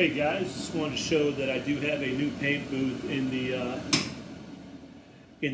Hey guys, just wanted to show that I do have a new paint booth in the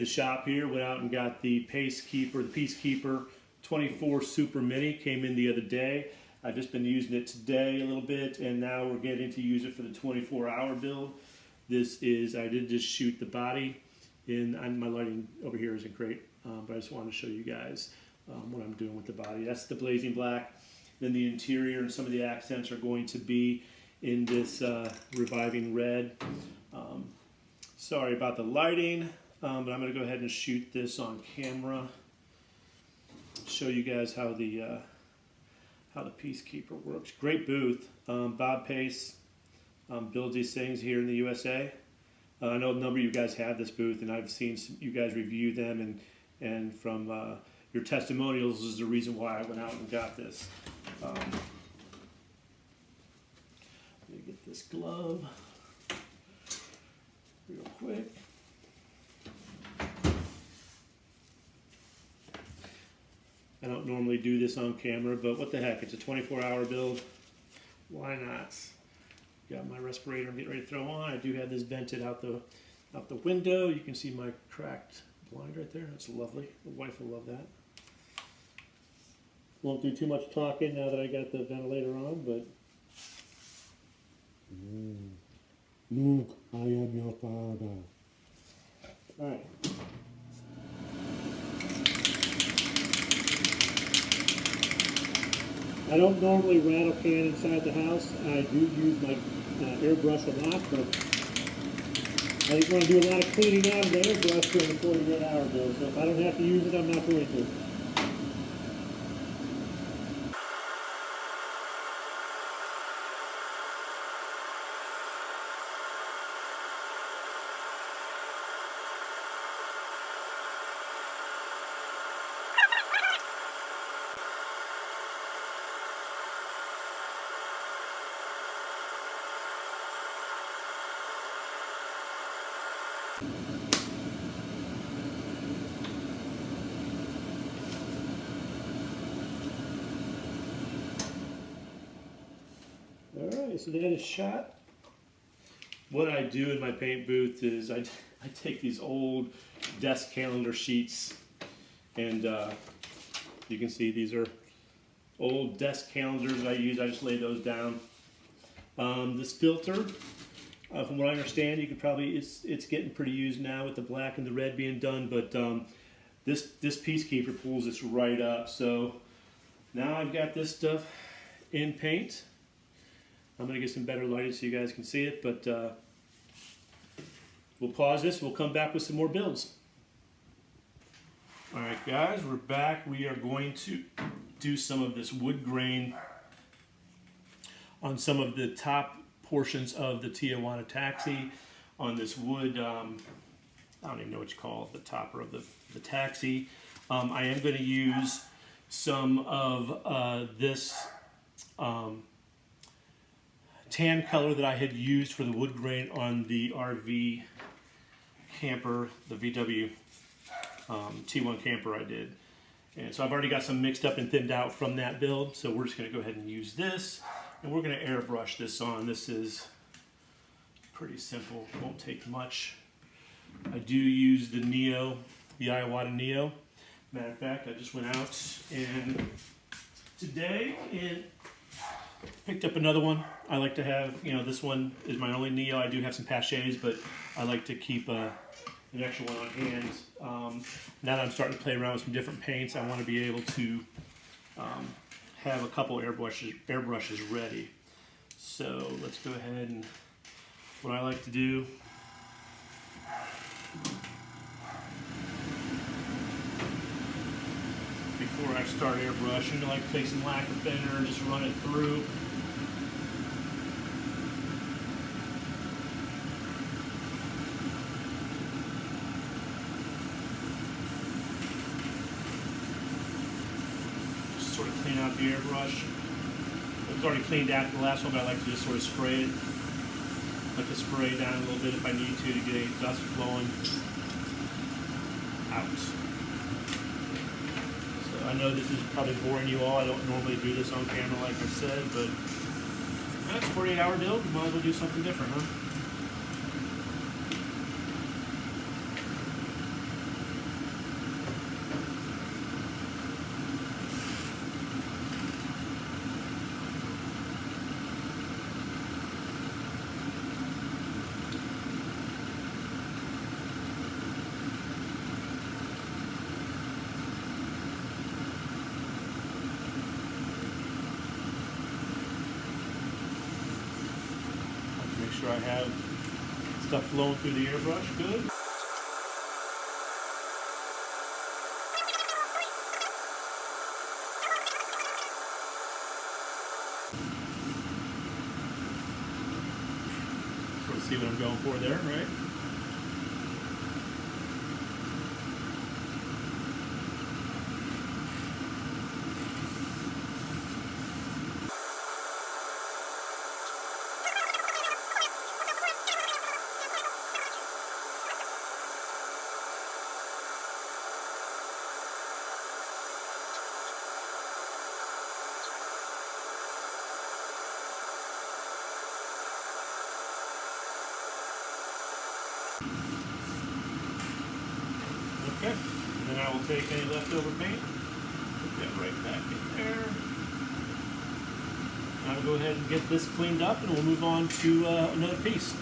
shop here. Went out and got the Peacekeeper 24 Super Mini. Came in the other day. I've just been using it today a little bit, and now we're getting to use it for the 24-hour build. This is, I did just shoot the body, and my lighting over here isn't great, but I just wanted to show you guys what I'm doing with the body. That's the blazing black. Then the interior and some of the accents are going to be in this reviving red. Sorry about the lighting, but I'm going to go ahead and shoot this on camera. Show you guys how the Peacekeeper works. Great booth. Bob Pace builds these things here in the USA. I know a number of you guys have this booth, and I've seen you guys review them, and from your testimonials is the reason why I went out and got this. Let me get this glove real quick. I don't normally do this on camera, but what the heck, it's a 24-hour build. Why not? Got my respirator I'm getting ready to throw on. I do have this vented out the window. You can see my cracked blind right there. That's lovely. The wife will love that. Won't do too much talking now that I got the ventilator on, but Luke, I am your father. all right. I don't normally rattle can inside the house. I do use my airbrush a lot, but I just want to do a lot of cleaning out of the airbrush during the 48-hour build. So if I don't have to use it, I'm not going to. Alright, so that is shot. What I do in my paint booth is I take these old desk calendar sheets, and you can see these are old desk calendars I use. I just lay those down. This filter, from what I understand, you could probably, it's getting pretty used now with the black and the red being done, but this Peacekeeper pulls this right up. So now I've got this stuff in paint. I'm going to get some better lighting so you guys can see it, but we'll pause this. We'll come back with some more builds. All right, guys, we're back. We are going to do some of this wood grain on some of the top portions of the Tijuana taxi, on this wood, I don't even know what you call it, the topper of the taxi. I am going to use some of this tan color that I had used for the wood grain on the RV camper, the VW T1 camper I did. And so I've already got some mixed up and thinned out from that build, so we're just going to go ahead and use this, and we're going to airbrush this on. This is pretty simple, won't take much. I do use the Neo, the Iwata Neo. Matter of fact, I just went out and today and picked up another one. I like to have, this one is my only Neo. I do have some Paches, but I like to keep an extra one on hand. Now that I'm starting to play around with some different paints, I want to be able to have a couple airbrushes ready. So let's go ahead and what I like to do, before I start airbrushing, I like to take some lacquer thinner and just run it through. Just sort of clean out the airbrush. It was already cleaned out the last one, but I like to just sort of spray it. I like to spray down a little bit if I need to get any dust flowing out. I know this is probably boring you all. I don't normally do this on camera like I said, but That's a 48-hour deal. We might as well do something different, huh? Make sure I have stuff flowing through the airbrush good. Sort of see what I'm going for there, right? Okay, and then I will take any leftover paint, put that right back in there. I'll go ahead and get this cleaned up and we'll move on to another piece.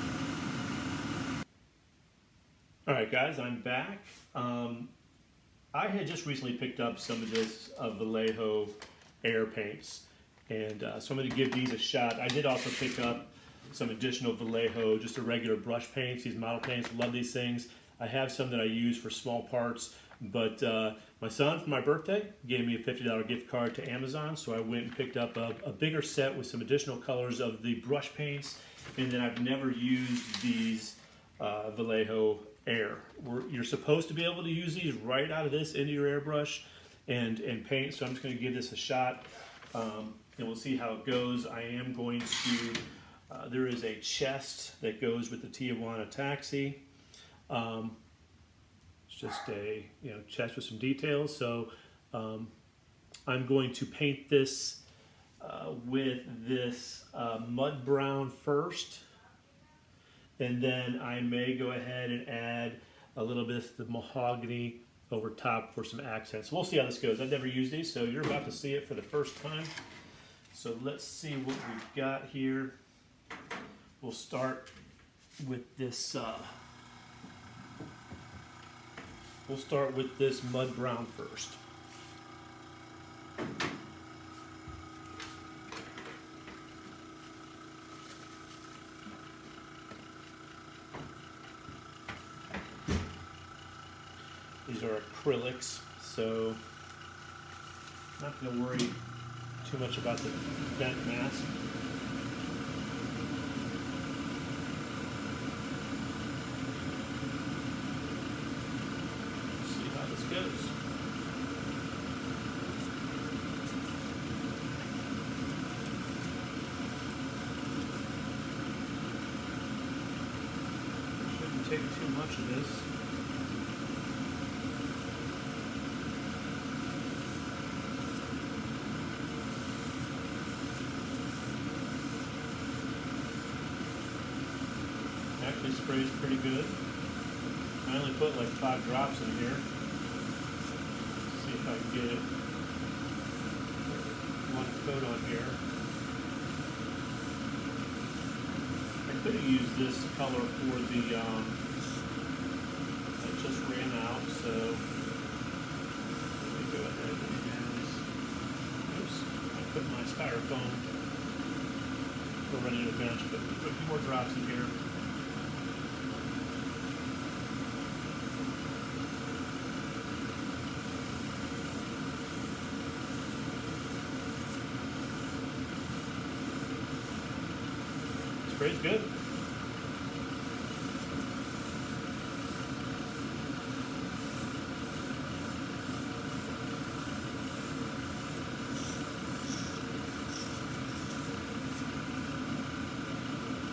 Alright guys, I'm back. I had just recently picked up some of this Vallejo Air Paints, and so I'm going to give these a shot. I did also pick up some additional Vallejo, just a regular brush paints, these model paints. Love these things. I have some that I use for small parts, but my son, for my birthday, gave me a $50 gift card to Amazon, so I went and picked up a bigger set with some additional colors of the brush paints, and then I've never used these Vallejo Air. You're supposed to be able to use these right out of this into your airbrush and paint, so I'm just going to give this a shot, and we'll see how it goes. I am going to, there is a chest that goes with the Tijuana taxi. It's just a chest with some details, so I'm going to paint this with this mud brown first, and then I may go ahead and add a little bit of the mahogany over top for some accents. We'll see how this goes. I've never used these, so you're about to see it for the first time. So let's see what we've got here. We'll start with this mud brown first. These are acrylics, so I'm not going to worry too much about the bent mask. See how this goes. Shouldn't take too much of this. Actually sprays pretty good. I only put like 5 drops in here. Let's see if I can get it one coat on here. I could have used this color for the that just ran out, so let me go ahead and oops, I put my styrofoam ready to bench, but put a few more drops in here. Spray's good.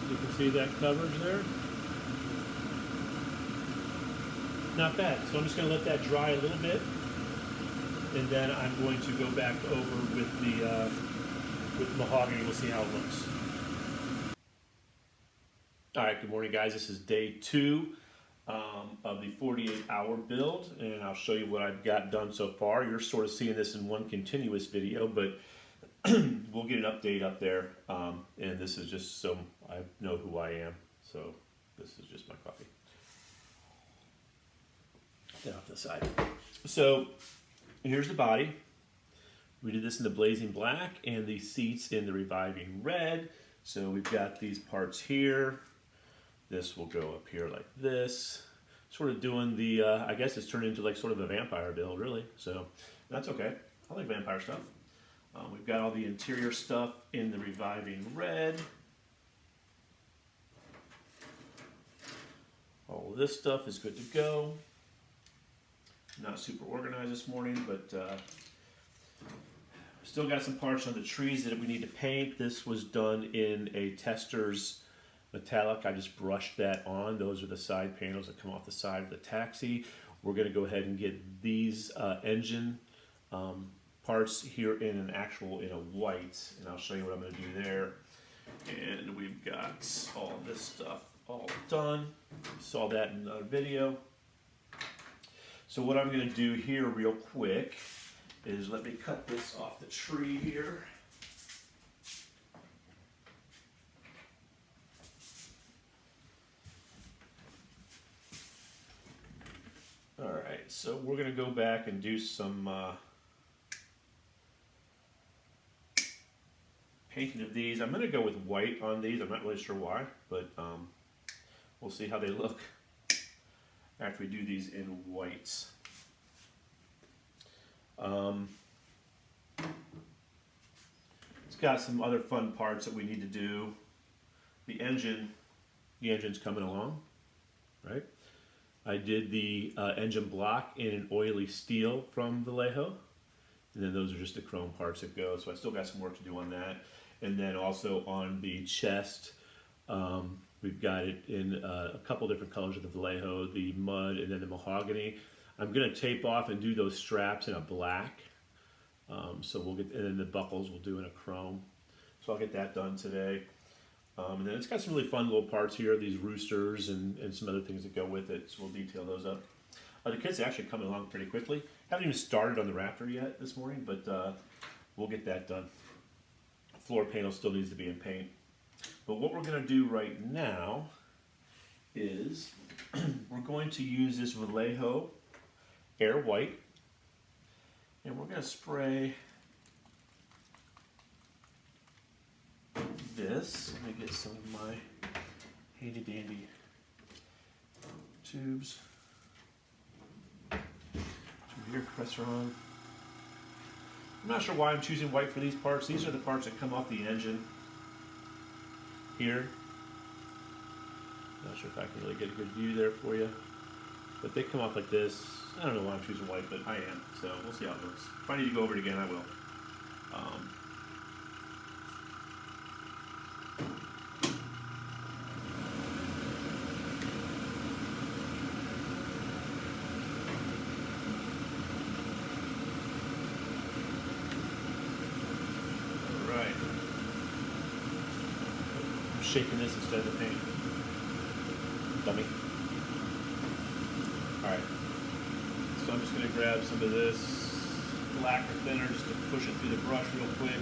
You can see that coverage there. Not bad. So I'm just going to let that dry a little bit, and then I'm going to go back over with the mahogany. We'll see how it looks. All right, good morning, guys. This is day 2 of the 48-hour build, and I'll show you what I've got done so far. You're sort of seeing this in one continuous video, but we'll get an update up there, and this is just so I know who I am. So this is just my coffee. Get off the side. So here's the body. We did this in the blazing black and the seats in the reviving red. So we've got these parts here. This will go up here like this. Sort of doing the, I guess it's turned into like sort of a vampire build, really. So that's okay. I like vampire stuff. We've got all the interior stuff in the reviving red. All of this stuff is good to go. Not super organized this morning, but still got some parts on the trees that we need to paint. This was done in a Tester's metallic. I just brushed that on. Those are the side panels that come off the side of the taxi. We're going to go ahead and get these engine parts here in a white, and I'll show you what I'm going to do there. And we've got all this stuff all done. You saw that in another video. So what I'm going to do here real quick is let me cut this off the tree here. All right, so we're going to go back and do some painting of these. I'm going to go with white on these. I'm not really sure why, but we'll see how they look after we do these in whites. It's got some other fun parts that we need to do. The engine's coming along, right? I did the engine block in an oily steel from Vallejo, and then those are just the chrome parts that go. So I still got some work to do on that. And then also on the chest, we've got it in a couple different colors of the Vallejo, the mud and then the mahogany. I'm going to tape off and do those straps in a black. So we'll get, and then the buckles we'll do in a chrome. So I'll get that done today. And then it's got some really fun little parts here, these roosters and some other things that go with it. So we'll detail those up. The kid's actually coming along pretty quickly. Haven't even started on the Raptor yet this morning, but we'll get that done. Floor panel still needs to be in paint. But what we're going to do right now is we're going to use this Vallejo Air White, and we're going to spray this. Let me get some of my handy dandy tubes. Here, compressor on. I'm not sure why I'm choosing white for these parts. These are the parts that come off the engine here. Not sure if I can really get a good view there for you, but they come off like this. I don't know why I'm choosing white, but I am, so we'll see how it looks. If I need to go over it again, I will. Alright. I'm shaking this instead of the paint. Dummy. Alright. So I'm just going to grab some of this lacquer thinner just to push it through the brush real quick.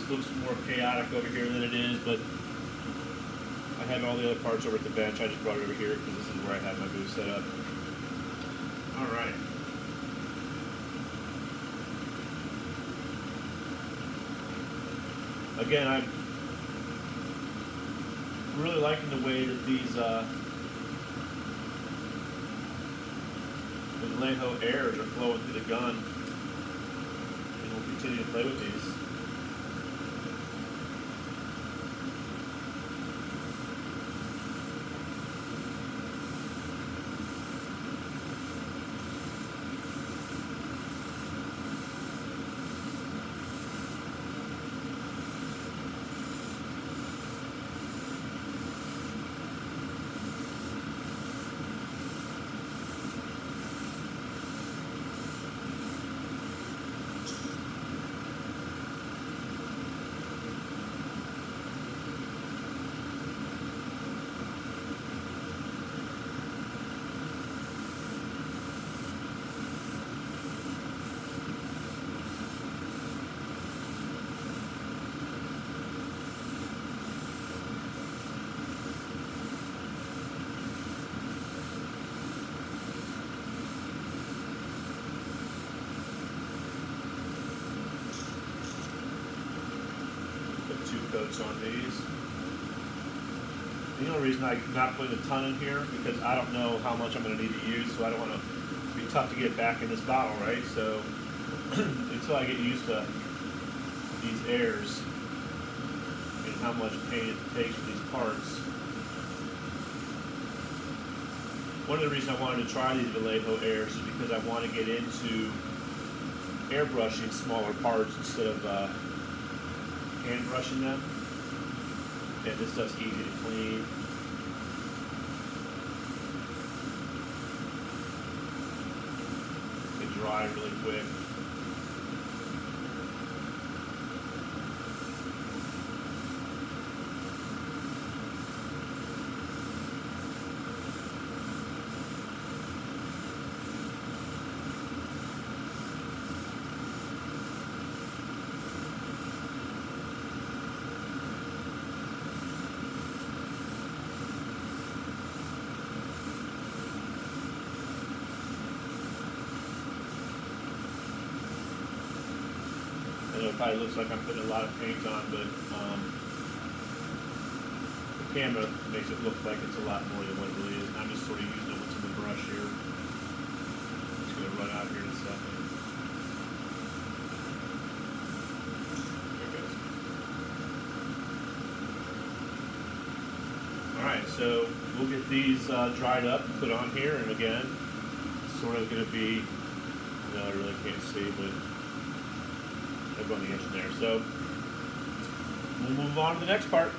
Looks more chaotic over here than it is, but I had all the other parts over at the bench. I just brought it over here because this is where I had my booth set up. All right. Again, I'm really liking the way that these the Vallejo airs are flowing through the gun, and we'll continue to play with these. coats on these. The only reason I'm not putting a ton in here because I don't know how much I'm going to need to use, so I don't want to be tough to get back in this bottle, right? So until I get used to these airs and how much paint it takes for these parts. One of the reasons I wanted to try these Vallejo airs is because I want to get into airbrushing smaller parts instead of hand brushing them. And this stuff's easy to clean. They dry really quick. I know it probably looks like I'm putting a lot of paint on, but the camera makes it look like it's a lot more than what it really is. And I'm just sort of using what's in the brush here. I'm just going to run out here in a second. There it goes. Alright, so we'll get these dried up and put on here, and again, it's sort of going to be, no, I really can't see, but on the edge there. So we'll move on to the next part.